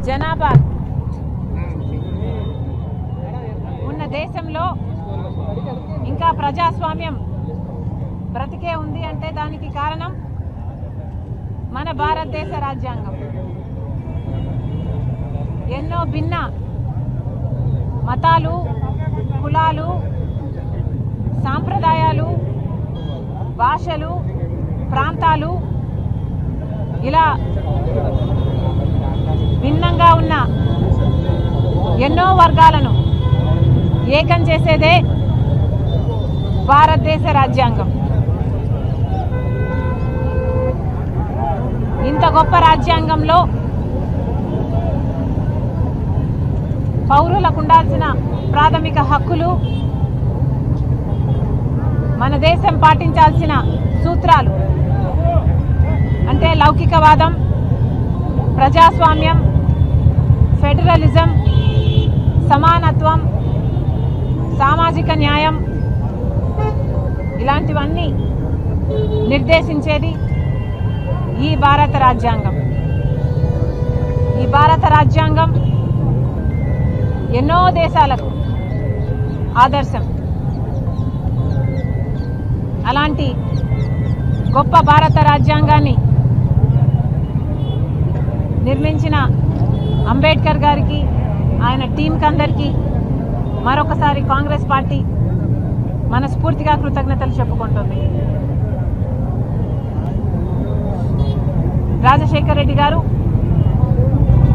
జనాభా ఉన్న దేశంలో ఇంకా ప్రజాస్వామ్యం బ్రతికే ఉంది అంటే దానికి కారణం మన భారతదేశ రాజ్యాంగం. ఎన్నో భిన్న మతాలు, కులాలు, సాంప్రదాయాలు, భాషలు, ప్రాంతాలు ఇలా భిన్నంగా ఉన్న ఎన్నో వర్గాలను ఏకం చేసేదే భారతదేశ రాజ్యాంగం. ఇంత గొప్ప రాజ్యాంగంలో పౌరులకు ఉండాల్సిన ప్రాథమిక హక్కులు, మన దేశం పాటించాల్సిన సూత్రాలు అంటే లౌకికవాదం, ప్రజాస్వామ్యం, ఫెడరలిజం, సమానత్వం, సామాజిక న్యాయం ఇలాంటివన్నీ నిర్దేశించేది ఈ భారత రాజ్యాంగం. ఈ భారత రాజ్యాంగం ఎన్నో దేశాలకు ఆదర్శం. అలాంటి గొప్ప భారత రాజ్యాంగాన్ని నిర్మించిన అంబేద్కర్ గారికి, ఆయన టీంకి అందరికీ మరొకసారి కాంగ్రెస్ పార్టీ మనస్ఫూర్తిగా కృతజ్ఞతలు చెప్పుకుంటుంది. రాజశేఖర్ రెడ్డి గారు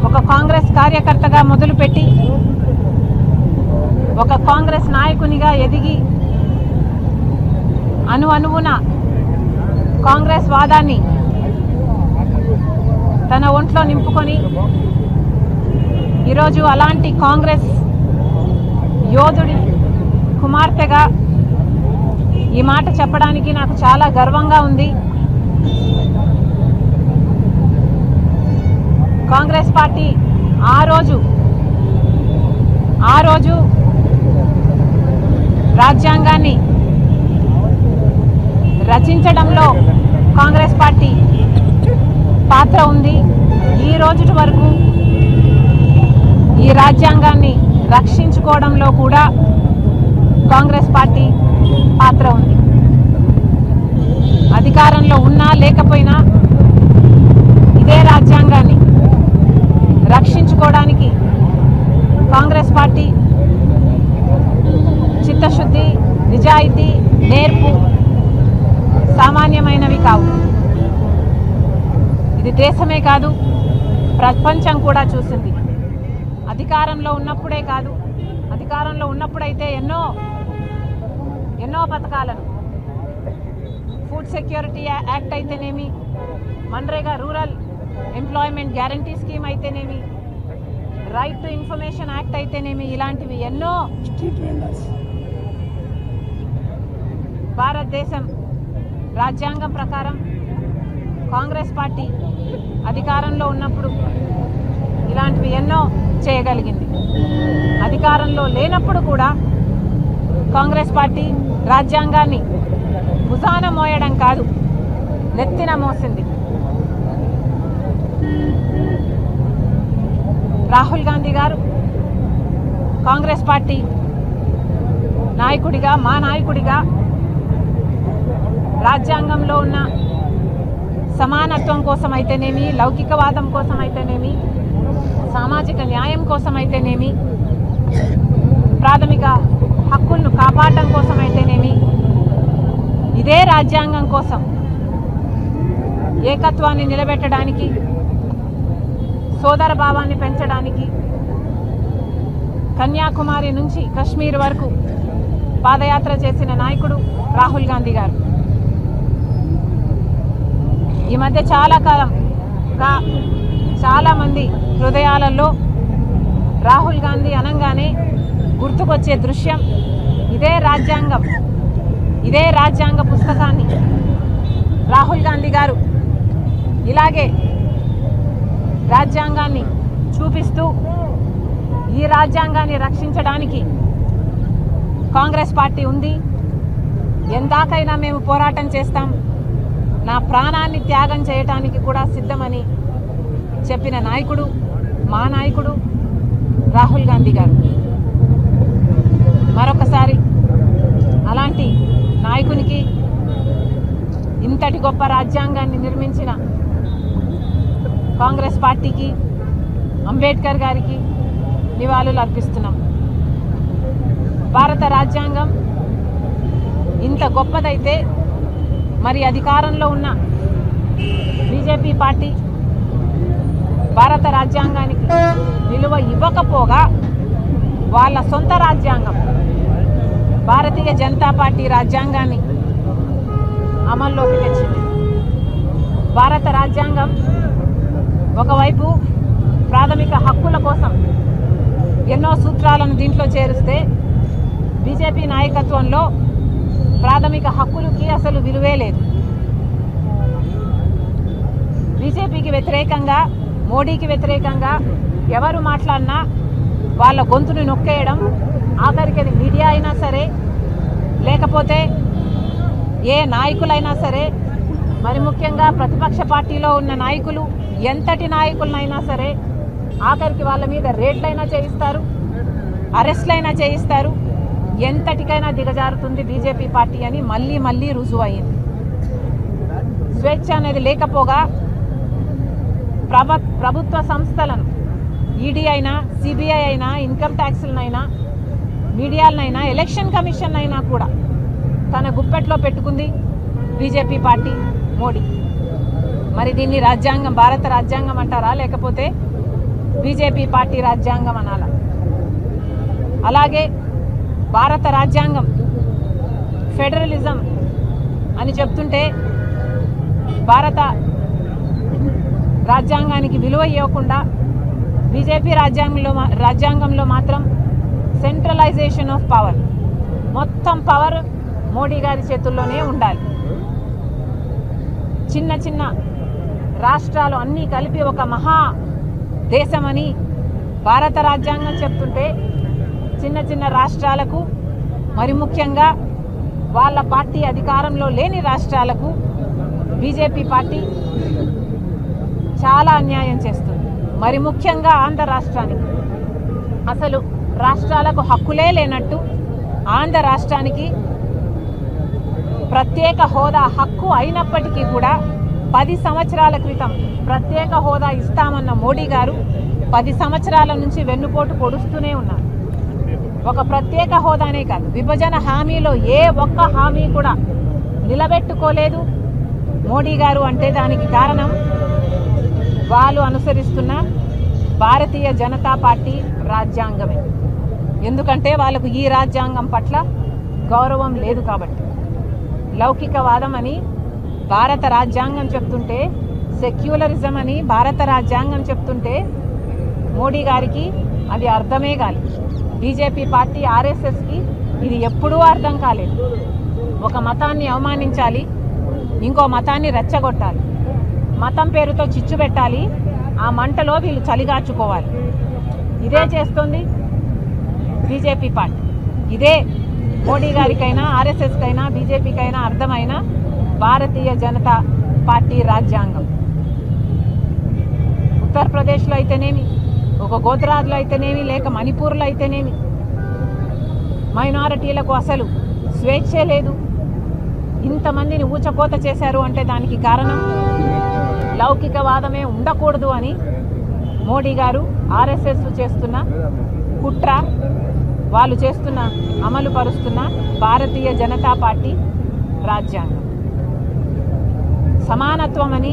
ఒక కాంగ్రెస్ కార్యకర్తగా మొదలుపెట్టి ఒక కాంగ్రెస్ నాయకునిగా ఎదిగి అణువున కాంగ్రెస్ వాదాన్ని తన ఒంట్లో నింపుకొని ఈరోజు అలాంటి కాంగ్రెస్ యోధుడి కుమార్తెగా ఈ మాట చెప్పడానికి నాకు చాలా గర్వంగా ఉంది. కాంగ్రెస్ పార్టీ ఆ రోజు రాజ్యాంగాన్ని రచించడంలో కాంగ్రెస్ పార్టీ పాత్ర ఉంది. ఈ రోజు వరకు ఈ రాజ్యాంగాన్ని రక్షించుకోవడంలో కూడా కాంగ్రెస్ పార్టీ పాత్ర ఉంది. అధికారంలో ఉన్నా లేకపోయినా ఇదే రాజ్యాంగాన్ని రక్షించుకోవడానికి కాంగ్రెస్ పార్టీ చిత్తశుద్ధి, నిజాయితీ, నేర్పు సామాన్యమైనవి కావు. ఇది దేశమే కాదు, ప్రపంచం కూడా చూసింది. అధికారంలో ఉన్నప్పుడే కాదు, అధికారంలో ఉన్నప్పుడైతే ఎన్నో పథకాలను, ఫుడ్ సెక్యూరిటీ యాక్ట్ అయితేనేమి, MNREGA rural employment guarantee scheme అయితేనేమి, రైట్ టు ఇన్ఫర్మేషన్ యాక్ట్ అయితేనేమి, ఇలాంటివి ఎన్నో భారతదేశం రాజ్యాంగం ప్రకారం కాంగ్రెస్ పార్టీ అధికారంలో ఉన్నప్పుడు ఇలాంటివి ఎన్నో చేయగలిగింది. అధికారంలో లేనప్పుడు కూడా కాంగ్రెస్ పార్టీ రాజ్యాంగాన్ని భుజాన మోయడం కాదు, నెత్తిన మోసింది. రాహుల్ గాంధీ గారు కాంగ్రెస్ పార్టీ నాయకుడిగా, మా నాయకుడిగా రాజ్యాంగంలో ఉన్న సమానత్వం కోసం అయితేనేమి, లౌకికవాదం కోసం అయితేనేమి, సామాజిక న్యాయం కోసం అయితేనేమి, ప్రాథమిక హక్కులను కాపాడడం కోసం అయితేనేమి, ఇదే రాజ్యాంగం కోసం ఏకత్వాన్ని నిలబెట్టడానికి, సోదర భావాన్ని పెంచడానికి కన్యాకుమారి నుంచి కశ్మీర్ వరకు పాదయాత్ర చేసిన నాయకుడు రాహుల్ గాంధీ గారు. ఈ మధ్య చాలా కాలంగా చాలామంది హృదయాలలో రాహుల్ గాంధీ అనగానే గుర్తుకొచ్చే దృశ్యం ఇదే రాజ్యాంగం, ఇదే రాజ్యాంగ పుస్తకాన్ని రాహుల్ గాంధీ గారు ఇలాగే రాజ్యాంగాన్ని చూపిస్తూ ఈ రాజ్యాంగాన్ని రక్షించడానికి కాంగ్రెస్ పార్టీ ఉంది, ఎందాకైనా మేము పోరాటం చేస్తాం, నా ప్రాణాన్ని త్యాగం చేయడానికి కూడా సిద్ధమని చెప్పిన నాయకుడు మా నాయకుడు రాహుల్ గాంధీ గారు. మరొకసారి అలాంటి నాయకునికి, ఇంతటి గొప్ప రాజ్యాంగాన్ని నిర్మించిన కాంగ్రెస్ పార్టీకి, అంబేద్కర్ గారికి నివాళులు అర్పిస్తున్నాం. భారత రాజ్యాంగం ఇంత గొప్పదైతే మరి అధికారంలో ఉన్న బీజేపీ పార్టీ భారత రాజ్యాంగానికి విలువ ఇవ్వకపోగా వాళ్ళ సొంత రాజ్యాంగం భారతీయ జనతా పార్టీ రాజ్యాంగాన్ని అమల్లోకి తెచ్చింది. భారత రాజ్యాంగం ఒకవైపు ప్రాథమిక హక్కుల కోసం ఎన్నో సూత్రాలను దీంట్లో చేరిస్తే బీజేపీ నాయకత్వంలో ప్రాథమిక హక్కులకి అసలు విలువే లేదు. బీజేపీకి వ్యతిరేకంగా, మోడీకి వ్యతిరేకంగా ఎవరు మాట్లాడినా వాళ్ళ గొంతును నొక్కేయడం, ఆఖరికి అది మీడియా అయినా సరే లేకపోతే ఏ నాయకులైనా సరే, మరి ముఖ్యంగా ప్రతిపక్ష పార్టీలో ఉన్న నాయకులు ఎంతటి నాయకులనైనా సరే ఆఖరికి వాళ్ళ మీద రేట్లైనా చేయిస్తారు, అరెస్ట్లైనా చేయిస్తారు, ఎంతటికైనా దిగజారుతుంది బీజేపీ పార్టీ అని మళ్ళీ మళ్ళీ రుజువు అయింది. స్వేచ్ఛ అనేది లేకపోగా ప్రభుత్వ సంస్థలను, ఈడీ అయినా, సిబిఐ అయినా, ఇన్కమ్ ట్యాక్స్లనైనా, మీడియాలనైనా, ఎలక్షన్ కమిషన్ అయినా కూడా తన గుప్పెట్లో పెట్టుకుంది బీజేపీ పార్టీ, మోడీ. మరి దీన్ని రాజ్యాంగం, భారత రాజ్యాంగం అంటారా లేకపోతే బీజేపీ పార్టీ రాజ్యాంగం అనాలా? అలాగే భారత రాజ్యాంగం ఫెడరలిజం అని చెప్తుంటే భారత రాజ్యాంగానికి విలువ ఇవ్వకుండా బీజేపీ రాజ్యాంగంలో మాత్రం సెంట్రలైజేషన్ ఆఫ్ పవర్, మొత్తం పవర్ మోడీ గారి చేతుల్లోనే ఉండాలి. చిన్న చిన్న రాష్ట్రాలు అన్నీ కలిపి ఒక మహా దేశమని భారత రాజ్యాంగం చెప్తుంటే చిన్న చిన్న రాష్ట్రాలకు, మరి ముఖ్యంగా వాళ్ళ పార్టీ అధికారంలో లేని రాష్ట్రాలకు బీజేపీ పార్టీ చాలా అన్యాయం చేస్తుంది. మరి ముఖ్యంగా ఆంధ్ర రాష్ట్రానికి అసలు రాష్ట్రాలకు హక్కులే లేనట్టు ఆంధ్ర రాష్ట్రానికి ప్రత్యేక హోదా హక్కు అయినప్పటికీ కూడా 10 సంవత్సరాల క్రితం ప్రత్యేక హోదా ఇస్తామన్న మోడీ గారు 10 సంవత్సరాల నుంచి వెన్నుపోటు పొడుస్తూనే ఉన్నారు. ఒక ప్రత్యేక హోదానే కాదు, విభజన హామీలో ఏ ఒక్క హామీ కూడా నిలబెట్టుకోలేదు మోడీ గారు. అంటే దానికి కారణం వాళ్ళు అనుసరిస్తున్న భారతీయ జనతా పార్టీ రాజ్యాంగమే. ఎందుకంటే వాళ్ళకు ఈ రాజ్యాంగం పట్ల గౌరవం లేదు కాబట్టి. లౌకికవాదం అని భారత రాజ్యాంగం చెప్తుంటే, సెక్యులరిజం అని భారత రాజ్యాంగం చెప్తుంటే మోడీ గారికి అది అర్థమే కాలేదు. బీజేపీ పార్టీ, ఆర్ఎస్ఎస్కి ఇది ఎప్పుడూ అర్థం కాలేదు. ఒక మతాన్ని అవమానించాలి, ఇంకో మతాన్ని రెచ్చగొట్టాలి, మతం పేరుతో చిచ్చు పెట్టాలి, ఆ మంటలో వీళ్ళు చలిగాచుకోవాలి. ఇదే చేస్తుంది బీజేపీ పార్టీ. ఇదే మోడీ గారికైనా, ఆర్ఎస్ఎస్కైనా, బీజేపీకైనా అర్థమైన భారతీయ జనతా పార్టీ రాజ్యాంగం. ఉత్తరప్రదేశ్లో అయితేనేమి, ఒక గుజరాత్లో అయితేనేమి, లేక మణిపూర్లో అయితేనేమి మైనారిటీలకు అసలు స్వేచ్ఛే లేదు. ఇంతమందిని ఊచకోత చేశారు అంటే దానికి కారణం లౌకికవాదమే ఉండకూడదు అని మోడీ గారు, ఆర్ఎస్ఎస్ చేస్తున్న కుట్ర, వాళ్ళు చేస్తున్న, అమలు పరుస్తున్న భారతీయ జనతా పార్టీ రాజ్యాంగం. సమానత్వం అని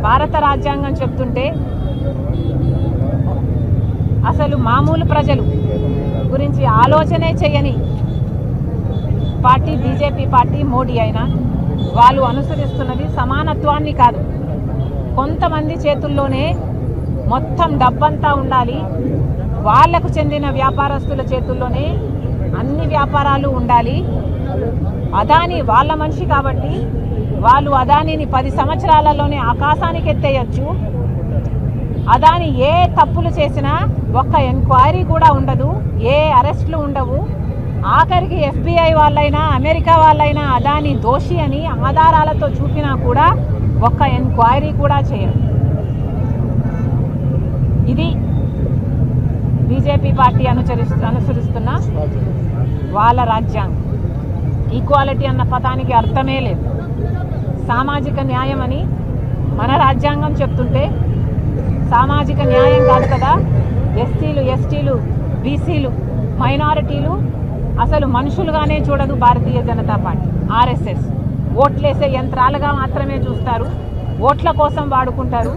భారత రాజ్యాంగం చెప్తుంటే అసలు మామూలు ప్రజలు గురించి ఆలోచనే చేయని పార్టీ బీజేపీ పార్టీ, మోడీ అయినా వాళ్ళు అనుసరిస్తున్నది సమానత్వాన్ని కాదు, కొంతమంది చేతుల్లోనే మొత్తం డబ్బంతా ఉండాలి, వాళ్లకు చెందిన వ్యాపారస్తుల చేతుల్లోనే అన్ని వ్యాపారాలు ఉండాలి. అదాని వాళ్ళ మనిషి కాబట్టి వాళ్ళు అదానిని 10 సంవత్సరాలలోనే ఆకాశానికి ఎత్తేయచ్చు. అదాని ఏ తప్పులు చేసినా ఒక్క ఎంక్వైరీ కూడా ఉండదు, ఏ అరెస్టులు ఉండవు. ఆఖరికి FBI వాళ్ళైనా అమెరికా వాళ్ళైనా అదాని దోషి అని ఆధారాలతో చూపినా కూడా ఒక్క ఎంక్వైరీ కూడా చేయరు. ఇది బీజేపీ పార్టీ అనుసరిస్తున్న వాళ్ళ రాజ్యాంగం. ఈక్వాలిటీ అన్న పదానికి అర్థమే లేదు. సామాజిక న్యాయం అని మన రాజ్యాంగం చెప్తుంటే సామాజిక న్యాయం కాదు కదా. ఎస్సీలు, ఎస్టీలు, బీసీలు, మైనారిటీలు అసలు మనుషులుగానే చూడదు భారతీయ జనతా పార్టీ. RSS ఓట్లేసే యంత్రాలుగా మాత్రమే చూస్తారు, ఓట్ల కోసం వాడుకుంటారు.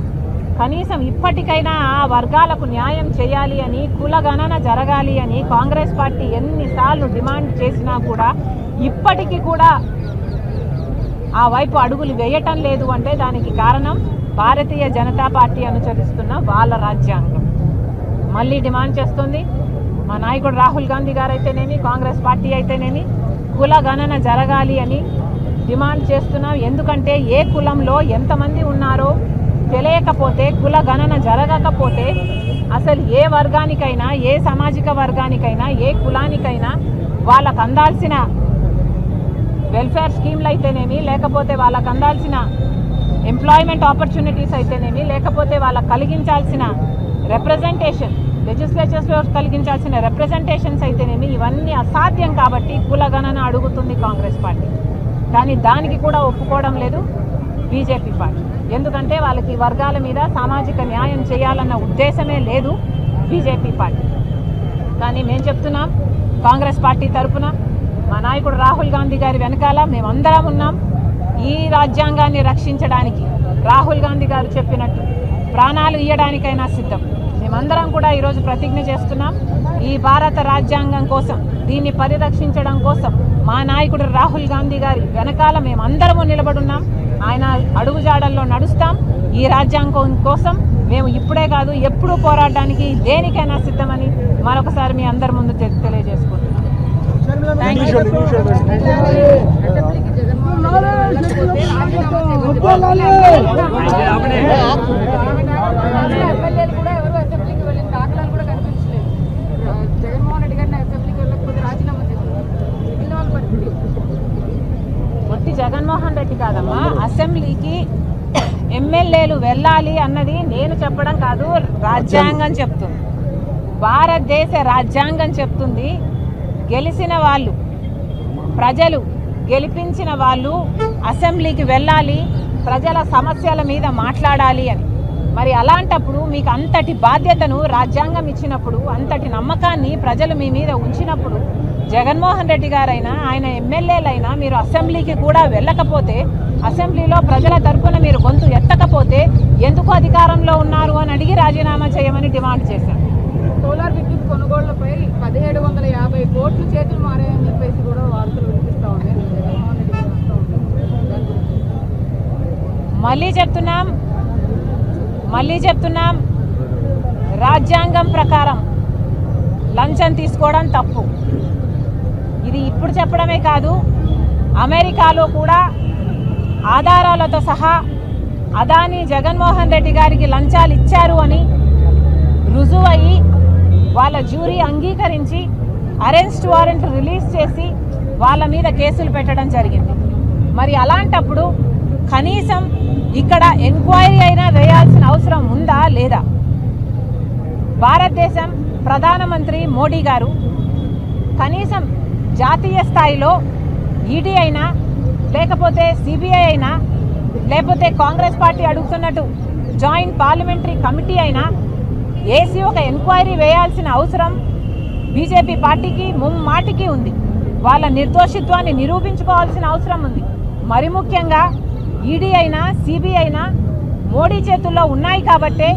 కనీసం ఇప్పటికైనా ఆ వర్గాలకు న్యాయం చేయాలి అని, కులగణన జరగాలి అని కాంగ్రెస్ పార్టీ ఎన్నిసార్లు డిమాండ్ చేసినా కూడా ఇప్పటికీ కూడా ఆ వైపు అడుగులు వేయటం లేదు. అంటే దానికి కారణం భారతీయ జనతా పార్టీ అనుసరిస్తున్న వాళ్ళ రాజ్యాంగం. మళ్ళీ డిమాండ్ చేస్తుంది మా నాయకుడు రాహుల్ గాంధీ గారు అయితేనేమి, కాంగ్రెస్ పార్టీ అయితేనేమి కులగణన జరగాలి అని డిమాండ్ చేస్తున్నాం. ఎందుకంటే ఏ కులంలో ఎంతమంది ఉన్నారో తెలియకపోతే, కులగణన జరగకపోతే అసలు ఏ వర్గానికైనా, ఏ సామాజిక వర్గానికైనా, ఏ కులానికైనా వాళ్ళకు అందాల్సిన వెల్ఫేర్ స్కీమ్లు అయితేనేమి, లేకపోతే వాళ్ళకు అందాల్సిన ఎంప్లాయ్మెంట్ ఆపర్చునిటీస్ అయితేనేమి, లేకపోతే వాళ్ళకు కలిగించాల్సిన రిప్రజెంటేషన్, లెజిస్లేచర్స్లో కలిగించాల్సిన రిప్రజెంటేషన్స్ అయితేనేమి, ఇవన్నీ అసాధ్యం. కాబట్టి కులగణన అడుగుతుంది కాంగ్రెస్ పార్టీ. కానీ దానికి కూడా ఒప్పుకోవడం లేదు బీజేపీ పార్టీ. ఎందుకంటే వాళ్ళకి వర్గాల మీద సామాజిక న్యాయం చేయాలన్న ఉద్దేశమే లేదు బీజేపీ పార్టీ. కానీ మేము చెప్తున్నాం కాంగ్రెస్ పార్టీ తరఫున మా నాయకుడు రాహుల్ గాంధీ గారి వెనకాల మేమందరం ఉన్నాం. ఈ రాజ్యాంగాన్ని రక్షించడానికి రాహుల్ గాంధీ గారు చెప్పినట్టు ప్రాణాలు ఇయ్యడానికైనా సిద్ధం. మేమందరం కూడా ఈరోజు ప్రతిజ్ఞ చేస్తున్నాం. ఈ భారత రాజ్యాంగం కోసం, దీన్ని పరిరక్షించడం కోసం మా నాయకుడు రాహుల్ గాంధీ గారి వెనకాల మేమందరము నిలబడున్నాం. ఆయన అడుగుజాడల్లో నడుస్తాం. ఈ రాజ్యాంగం కోసం మేము ఇప్పుడే కాదు ఎప్పుడూ పోరాడడానికి దేనికైనా సిద్ధమని మరొకసారి మీ అందరి ముందు తెలియజేసుకుంటున్నాం. ఒట్టి జగన్మోహన్ రెడ్డి కాదమ్మా, అసెంబ్లీకి ఎమ్మెల్యేలు వెళ్ళాలి అన్నది నేను చెప్పడం కాదు, రాజ్యాంగం చెప్తుంది. భారతదేశ రాజ్యాంగం చెప్తుంది. గెలిచిన వాళ్ళు, ప్రజలు గెలిపించిన వాళ్ళు అసెంబ్లీకి వెళ్ళాలి, ప్రజల సమస్యల మీద మాట్లాడాలి అని. మరి అలాంటప్పుడు మీకు అంతటి బాధ్యతను రాజ్యాంగం ఇచ్చినప్పుడు, అంతటి నమ్మకాన్ని ప్రజలు మీ మీద ఉంచినప్పుడు, జగన్మోహన్ రెడ్డి గారైనా ఆయన ఎమ్మెల్యేలైనా మీరు అసెంబ్లీకి కూడా వెళ్ళకపోతే, అసెంబ్లీలో ప్రజల తరఫున మీరు గొంతు ఎత్తకపోతే ఎందుకు అధికారంలో ఉన్నారు అని అడిగి రాజీనామా చేయమని డిమాండ్ చేశారు. సోలార్ విద్యుత్ కొనుగోళ్లపై 1750 కోట్లు చేతులు మారాయని చెప్పేసి కూడా వార్తలు వినిపిస్తూ ఉన్నాయి. మళ్ళీ చెప్తున్నాం రాజ్యాంగం ప్రకారం లంచం తీసుకోవడం తప్పు. ఇది ఇప్పుడు చెప్పడమే కాదు, అమెరికాలో కూడా ఆధారాలతో సహా అదాని జగన్మోహన్ రెడ్డి గారికి లంచాలు ఇచ్చారు అని రుజువయ్యి వాళ్ళ జ్యూరీ అంగీకరించి అరెస్ట్ వారెంట్ రిలీజ్ చేసి వాళ్ళ మీద కేసులు పెట్టడం జరిగింది. మరి అలాంటప్పుడు కనీసం ఇక్కడ ఎంక్వైరీ అయినా వేయాల్సిన అవసరం ఉందా లేదా? భారతదేశం ప్రధానమంత్రి మోడీ గారు కనీసం జాతీయ స్థాయిలో ఈడీ అయినా, లేకపోతే సిబిఐ అయినా, లేకపోతే కాంగ్రెస్ పార్టీ అడుగుతున్నట్టు జాయింట్ పార్లమెంటరీ కమిటీ అయినా వేసి ఒక ఎంక్వైరీ వేయాల్సిన అవసరం బీజేపీ పార్టీకి ముమ్మాటికి ఉంది. వాళ్ళ నిర్దోషిత్వాన్ని నిరూపించుకోవాల్సిన అవసరం ఉంది. మరి ముఖ్యంగా ఈడీ అయినా, సిబిఐ అయినా మోడీ చేతుల్లో ఉన్నాయి కాబట్టే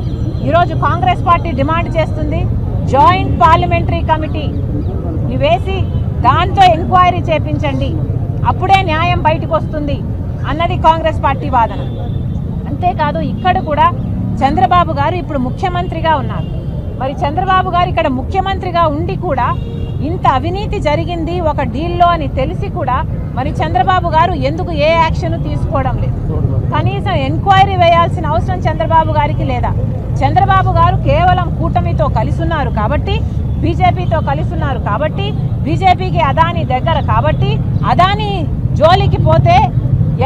ఈరోజు కాంగ్రెస్ పార్టీ డిమాండ్ చేస్తుంది జాయింట్ పార్లమెంటరీ కమిటీ వేసి దాంతో ఎంక్వైరీ చేపించండి, అప్పుడే న్యాయం బయటకు వస్తుంది అన్నది కాంగ్రెస్ పార్టీ వాదన. అంతేకాదు ఇక్కడ కూడా చంద్రబాబు గారు ఇప్పుడు ముఖ్యమంత్రిగా ఉన్నారు. మరి చంద్రబాబు గారు ఇక్కడ ముఖ్యమంత్రిగా ఉండి కూడా ఇంత అవినీతి జరిగింది ఒక డీల్లో అని తెలిసి కూడా మరి చంద్రబాబు గారు ఎందుకు ఏ యాక్షన్ తీసుకోవడం లేదు? కనీసం ఎంక్వైరీ వేయాల్సిన అవసరం చంద్రబాబు గారికి లేదా? చంద్రబాబు గారు కేవలం కూటమితో కలిసి ఉన్నారు కాబట్టి, బీజేపీతో కలిసి ఉన్నారు కాబట్టి, బీజేపీకి అదానీ దగ్గర కాబట్టి, అదానీ జోలికి పోతే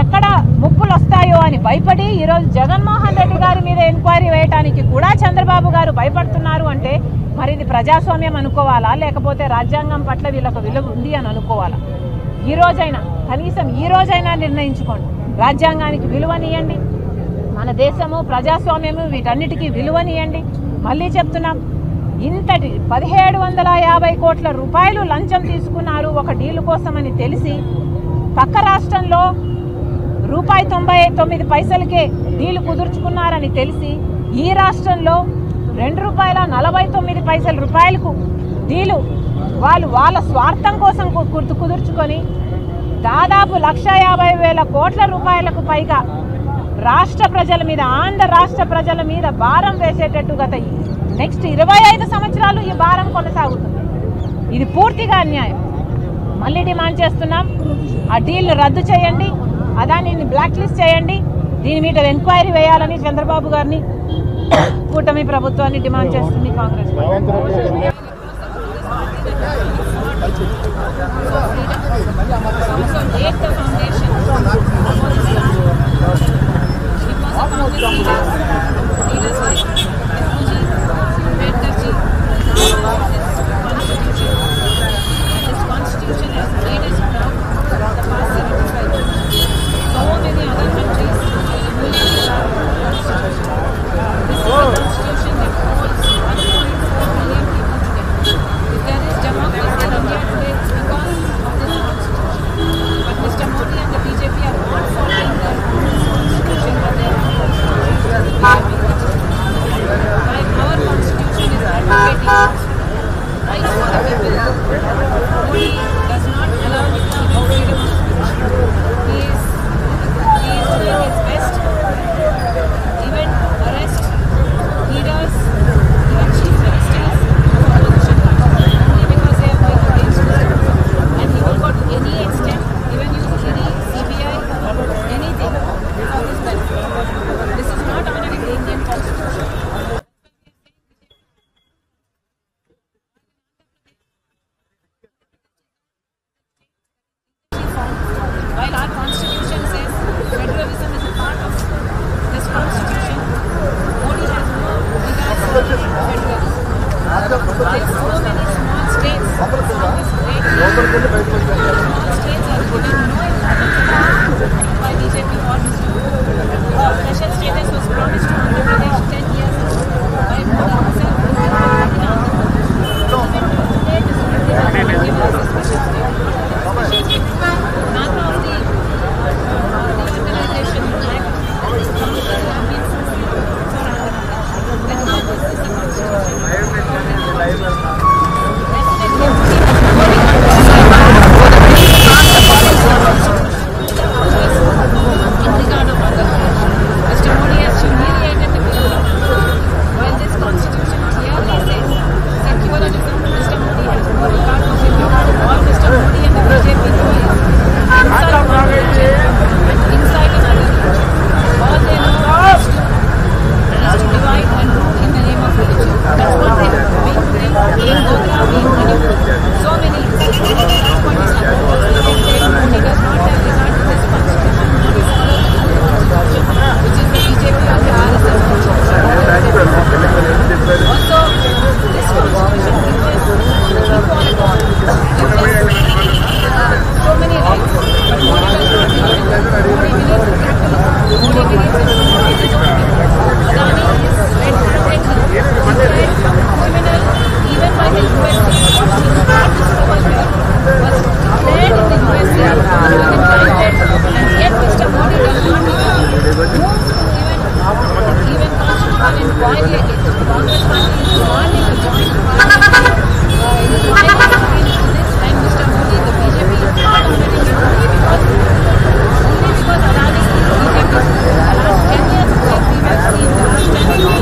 ఎక్కడ ముప్పులు వస్తాయో అని భయపడి ఈరోజు జగన్మోహన్ రెడ్డి గారి మీద ఎంక్వైరీ వేయడానికి కూడా చంద్రబాబు గారు భయపడుతున్నారు అంటే మరి ఇది ప్రజాస్వామ్యం అనుకోవాలా, లేకపోతే రాజ్యాంగం పట్ల వీళ్ళకు విలువ ఉంది అని అనుకోవాలా? ఈ రోజైనా కనీసం ఈ రోజైనా నిర్ణయించుకోండి. రాజ్యాంగానికి విలువనియండి, మన దేశము ప్రజాస్వామ్యము వీటన్నిటికీ విలువనియండి. మళ్ళీ చెప్తున్నాం, ఇంతటి 1750 కోట్ల రూపాయలు లంచం తీసుకున్నారు ఒక డీల్ కోసం అని తెలిసి, పక్క రాష్ట్రంలో ₹99 డీలు కుదుర్చుకున్నారని తెలిసి, ఈ రాష్ట్రంలో ₹2.49 డీలు వాళ్ళ స్వార్థం కోసం కుదుర్చుకొని దాదాపు 1,50,000 కోట్ల రూపాయలకు పైగా రాష్ట్ర ప్రజల మీద, ఆంధ్ర రాష్ట్ర ప్రజల మీద భారం వేసేటట్టు గత నెక్స్ట్ 25 సంవత్సరాలు ఈ భారం కొనసాగుతుంది. ఇది పూర్తిగా అన్యాయం. మళ్ళీ డిమాండ్ చేస్తున్నాం, ఆ డీల్ను రద్దు చేయండి, అదానీని బ్లాక్ లిస్ట్ చేయండి, దీని మీద ఎంక్వైరీ వేయాలని చంద్రబాబు గారిని, కూటమి ప్రభుత్వాన్ని డిమాండ్ చేస్తుంది Congress. While our constitution says federalism is a part of this constitution, Modi has no regard for federalism. There are so many small states from this great nation. Small states are given no importance by BJP or Mr. Special status was promised to Andhra Pradesh 10 years ago by Modi himself. Even today, this country has not given us a special status. None of the Reorganization Act committees have been fulfilled for Andhra Pradesh. Then what is this constitution? In regard of Andhra Pradesh, Mr. Modi has humiliated the people of Andhra Pradesh. While this constitution clearly says secularism, Mr. Modi has no regard for secularism. All Mr. Modi and the BJP do is insult one religion and incite another religion. All they know is to divide and rule in the name of religion. That's what they have been doing in Godhra, in Manipur. So many such what is happening. Modi does not have regard to this constitution. Modi follows the constitution, which is the BJP or the RSS constitution. Also, this constitution gives us equality, gives us so many rights, but Modi does not believe in that. Modi believes in capitalism. Modi believes in monopoly. Adani is red-handed, criminal, even by the USA. He was declared in the USA, was indicted, and yet Mr. Modi does not move to even constitute an inquiry against him. Congress party is demanding a joint parliament inquiry into this, and Mr. Modi, the BJP is not permitting it only because Adani is BJP. The last 10 years, like we have seen, the last 10 years,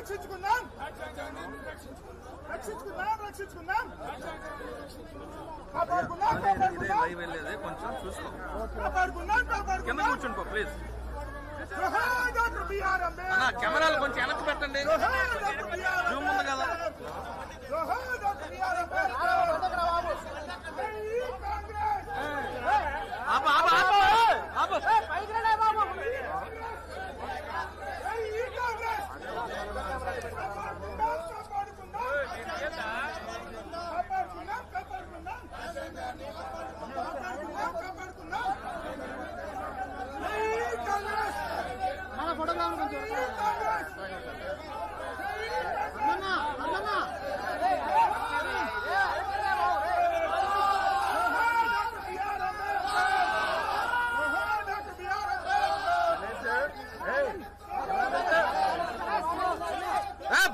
రక్షించుకుందాం రక్షించుకుందాం కాపాడుకుందాం కొంచెం చూసుకో కాపాడుకుందాం కింద కూర్చుంటో please doctor BR Ambedkar కెమెరాలు కొంచెం వెనక్కి పెట్టండి Zoom ఉంది కదా డాక్టర్ బిఆర్ అంబేద్కర్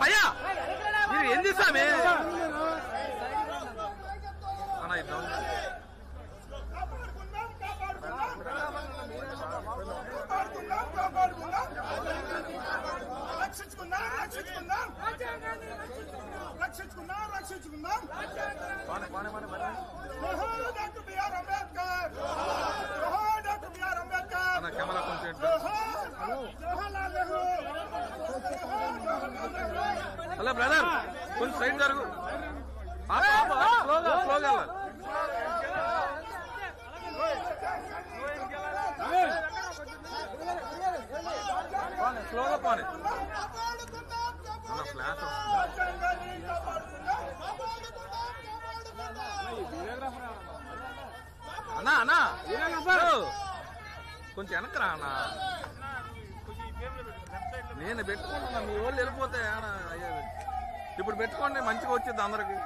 భయ్యా మీరు ఏం చేశామే రక్షించుకుందాం doctor BR Ambedkar doctor BR Ambedkar camera కొంచెం జవహర్లాల్ నెహ్రూ హలో బ్రదర్ కొంచెం సైడ్ జరుగు స్లోగా స్లోగా పోనీ ఫ్లాష్ అన్నా అన్నా కొంచెం వెనకరా అన్నా నేను పెట్టుకుంటున్నా మీ వాళ్ళు వెళ్ళిపోతే అయ్యేది ఇప్పుడు పెట్టుకోండి మంచిగా వచ్చింది అందరికి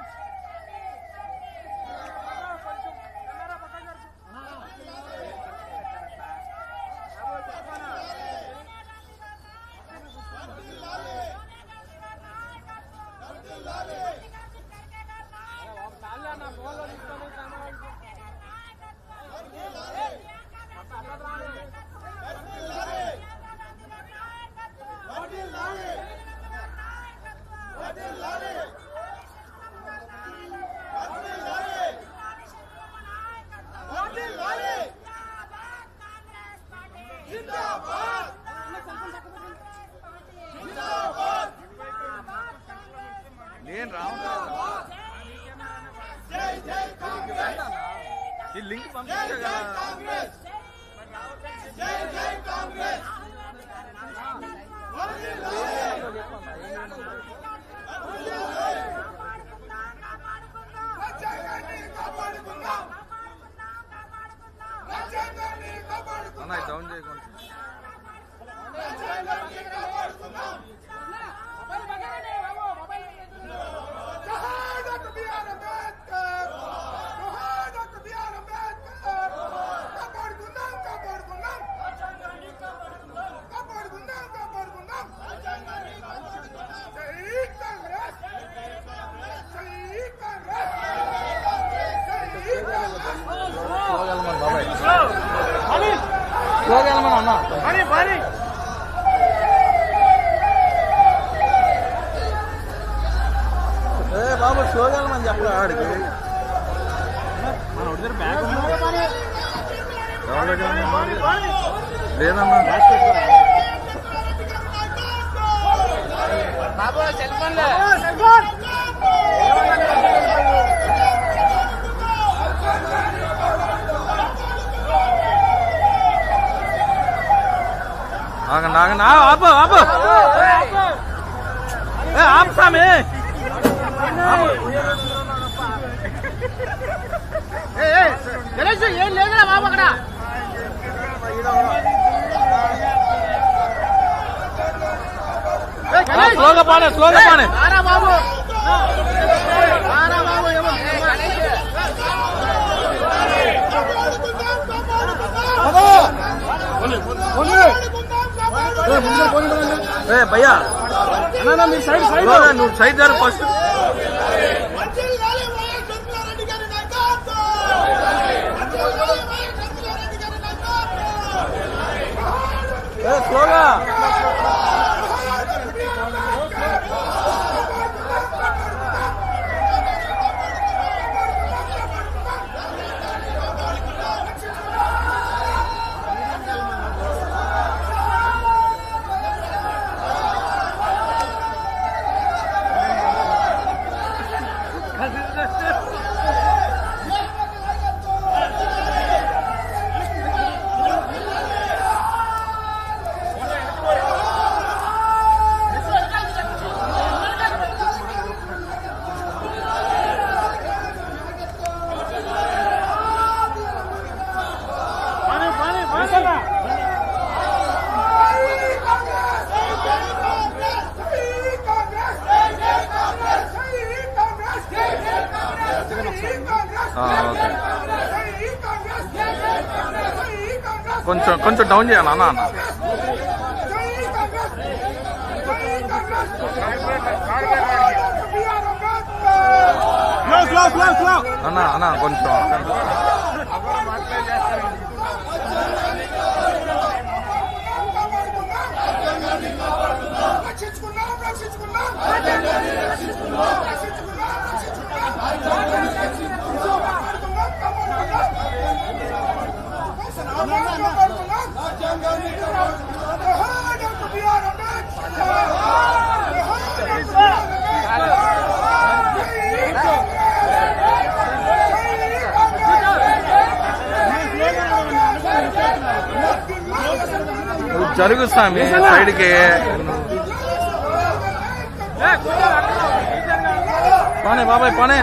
నేను రావు ఈ లింక్ పంపించా కదా అన్న డౌన్ చేయకుండా బాబు స్లోగా వెళ్ళమని చెప్పరా ఆడికి మన ఒడిదర బ్యాగ్ లేదమ్మా ఆగండి ఆగండి ఆపు ఆపు ఆపు స్వామి గణేష్ ఏం లేదురా బాబు అక్కడ స్లోగా పాడే బాబు భయ్యా నువ్వు సైడ్ జరు ఫస్ట్ స్లోగా ఓకే కొంచెం కొంచెం డౌన్ చేయాలి అన్న అన్న అన్న అన్న కొంచెం జరుగు స్వామి సైడ్కి పోనే బాబాయ్ పోనే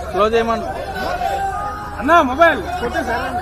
స్లో చేయమను అన్నా మొబైల్ కొట్టే sir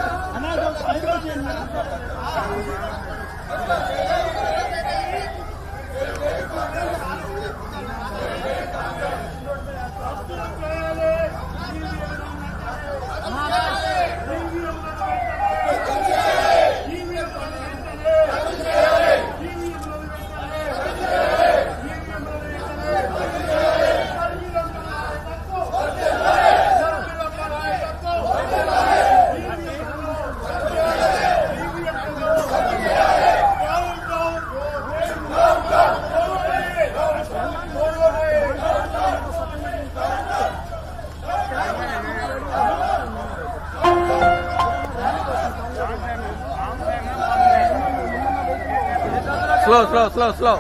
slow slow slow slow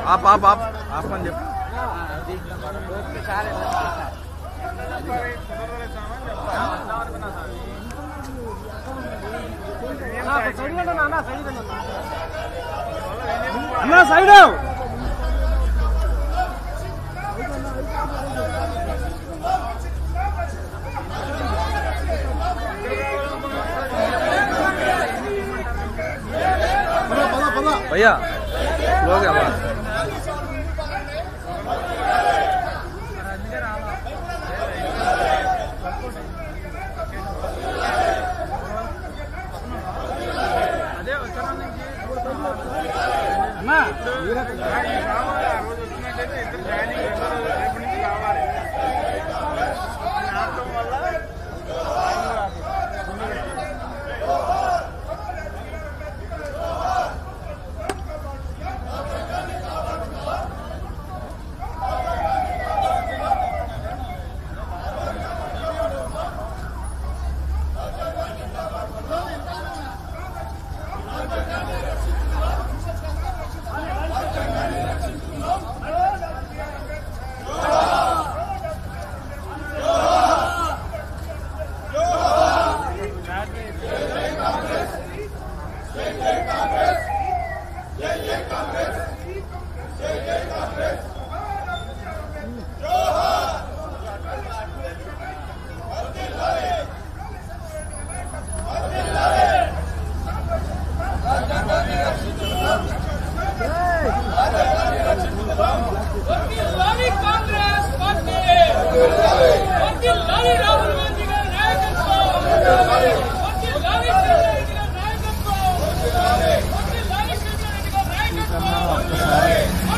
ఆప్ ఆప్ ఆప్ ఆప్ అని చెప్పు అన్నా సైడ్ भैया लोग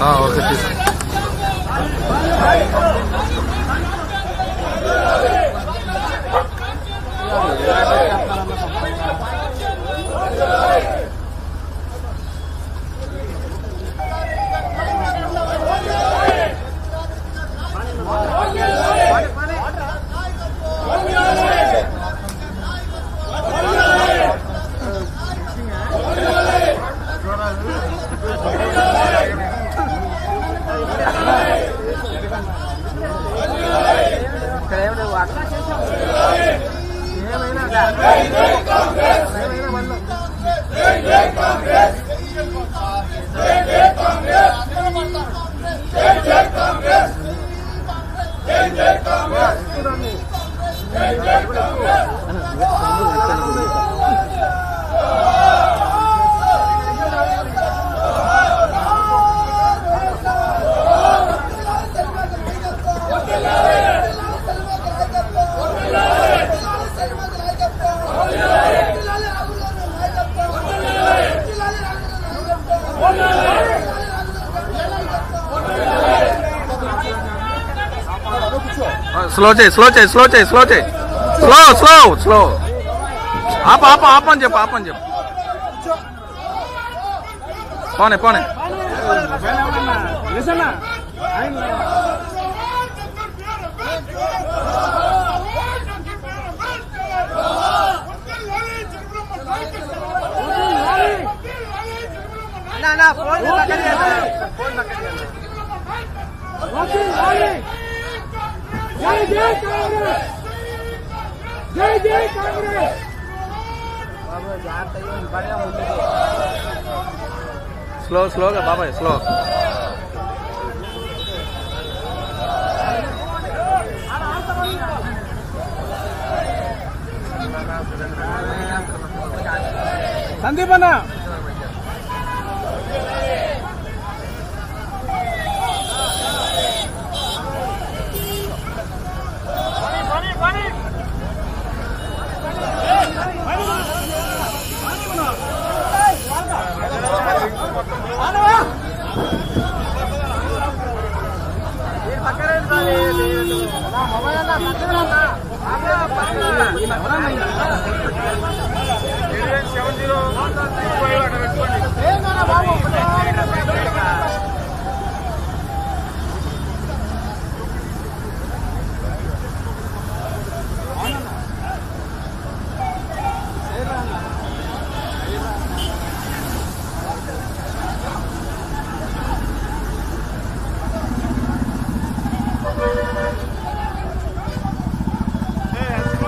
ఓకే తీసు స్లో చేయి స్లో చేయి స్లో చేయి స్లో చేయి స్లో స్లో స్లో ఆపని చెప్పు పోనే పోనే స్లో స్లోగా బాబాయ్ స్లో సందీప్ అన్న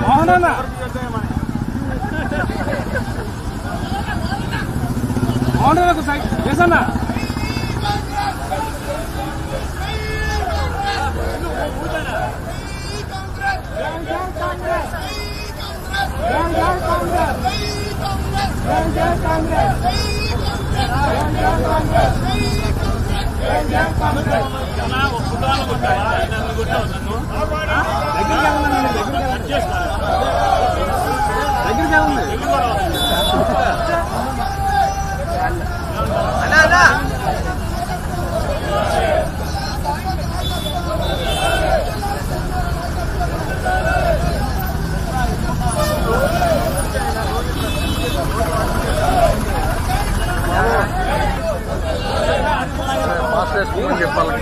మోహనన్న మోహనకు సైడ్ చేసన్నా చెప్పాలి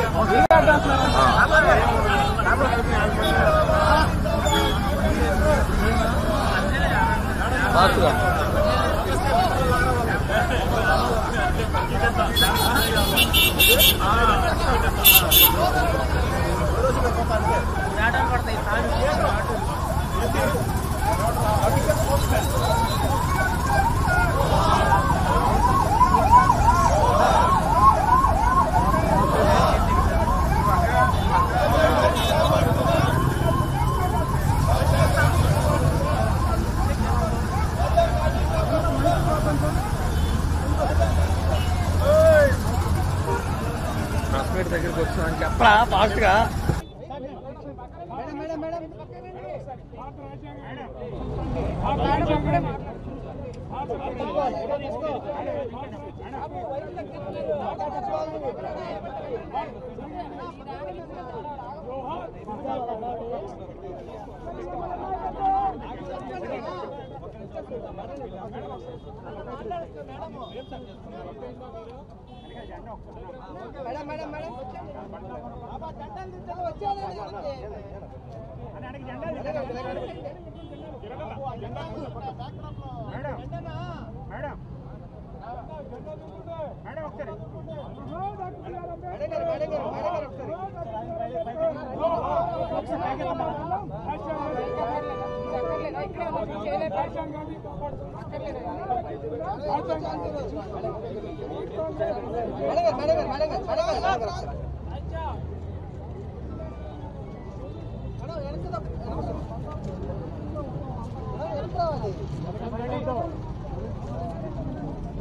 దగ్గరికి వచ్చామని చెప్పరా ఫాస్ట్ గా మేడం మేడం మేడం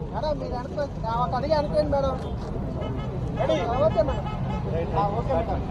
మేడం మీరు అనుకో అడిగి అనుకోండి madam okay madam okay madam